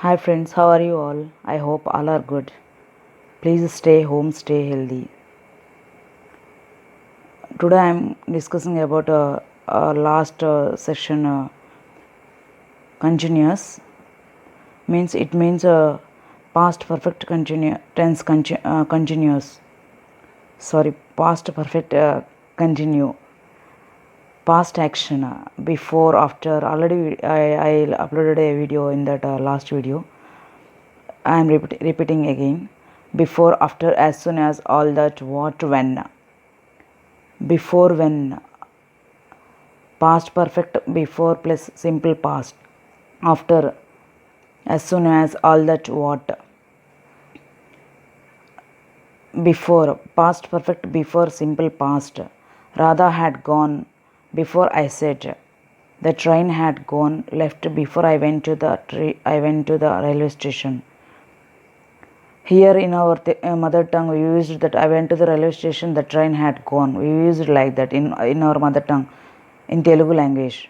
Hi friends, how are you all? I hope all are good. Please stay home, stay healthy. Today I am discussing about last session continuous means it means past perfect tense continuous. Sorry, past perfect continue. Past action before after already I uploaded a video in that last video. I am repeating again. Before, after, as soon as, all that, what, when. Before, when. Past perfect before plus simple past. After, as soon as, all that, what. Before, past perfect before simple past. Radha had gone before I said. The train had gone left before I went to the railway station. Here in our mother tongue, we used that I went to the railway station, the train had gone. We used it like that in our mother tongue, in Telugu language.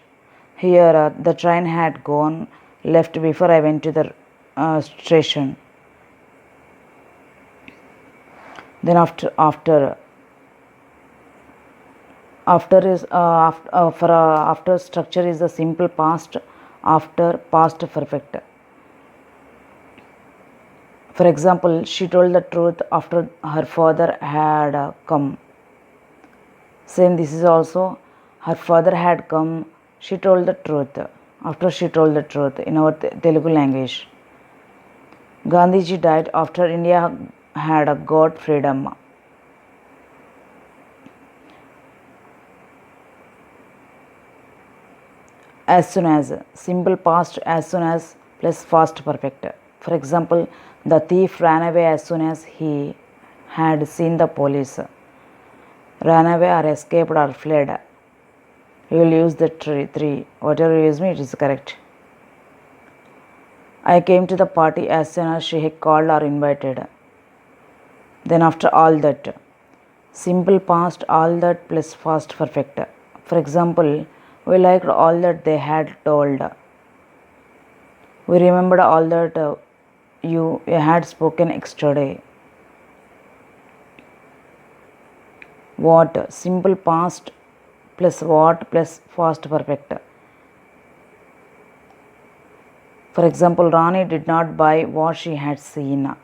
Here, the train had gone left before I went to the station. Then after is after structure is the simple past, after past perfect. For example, she told the truth after her father had come. Same, this is also her father had come. She told the truth. After she told the truth in our Telugu language. Gandhiji died after India had got freedom. As soon as, simple past as soon as plus past perfect. For example, the thief ran away as soon as he had seen the police. Ran away or escaped or fled. You will use the three. Whatever you use me, it is correct. I came to the party as soon as she had called or invited. Then after all that. Simple past, all that plus past perfect. For example, we liked all that they had told. We remembered all that you had spoken yesterday. What? Simple past plus what plus past perfect. For example, Rani did not buy what she had seen.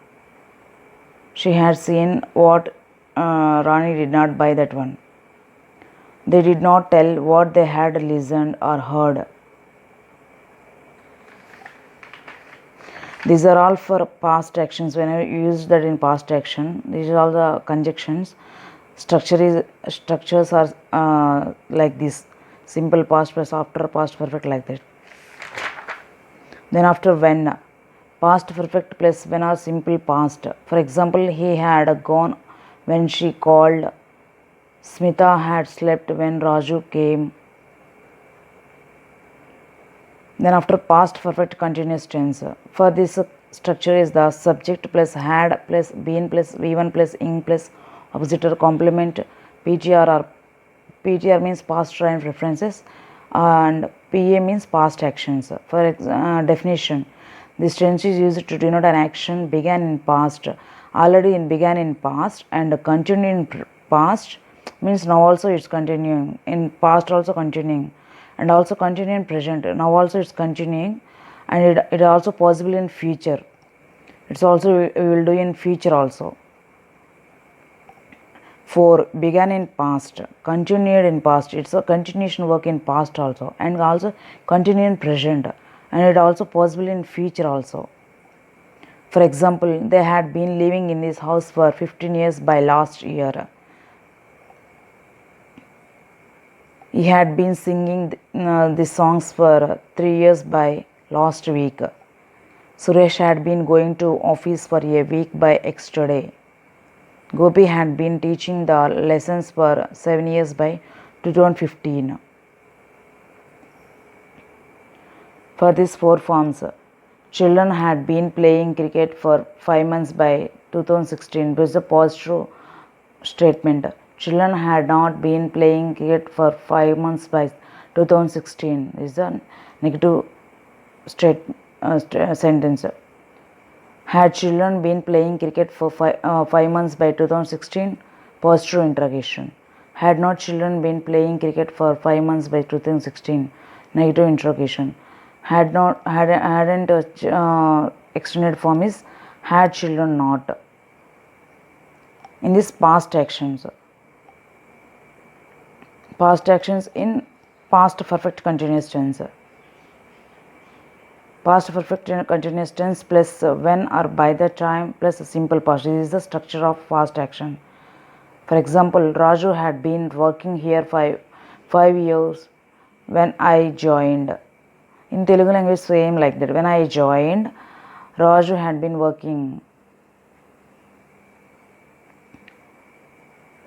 She had seen what Rani did not buy that one. They did not tell what they had listened or heard. These are all for past actions. Whenever you use that in past action, these are all the conjunctions. Structures are like this: simple past plus after past perfect, like that. Then after when, past perfect plus when or simple past. For example, he had gone when she called. Smita had slept when Raju came. Then after past perfect continuous tense. For this structure is the subject plus had plus been plus v1 plus ing plus opposite or complement. PTR or PTR means past time references and PA means past actions. For definition, this tense is used to denote an action began in past, already began in past, and continue in past means now also it's continuing, in past also continuing, and also continue in present, now also it's continuing, and it also possible in future. It's also we will do in future also. 4. Began in past, continued in past. It's a continuation work in past also, and also continue in present, and it also possible in future also. For example, they had been living in this house for 15 years by last year. He had been singing the songs for 3 years by last week. Suresh had been going to office for a week by yesterday. Gopi had been teaching the lessons for 7 years by 2015. For these 4 forms, children had been playing cricket for 5 months by 2016. This is a positive statement. Children had not been playing cricket for 5 months by 2016. This is a negative sentence. Had children been playing cricket for 5 months by 2016? Positive interrogation. Had not children been playing cricket for 5 months by 2016? Negative interrogation. Hadn't extended form is had children not. In this past actions in past perfect continuous tense. Past perfect continuous tense plus when or by the time plus a simple past. This is the structure of past action. For example, Raju had been working here 5 years when I joined. In Telugu language, same like that. When I joined, Raju had been working.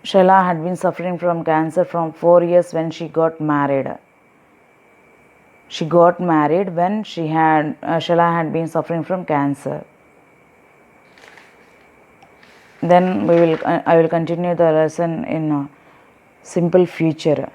Sheila had been suffering from cancer from 4 years when she got married. She got married when Sheila had been suffering from cancer. Then I will continue the lesson in simple future.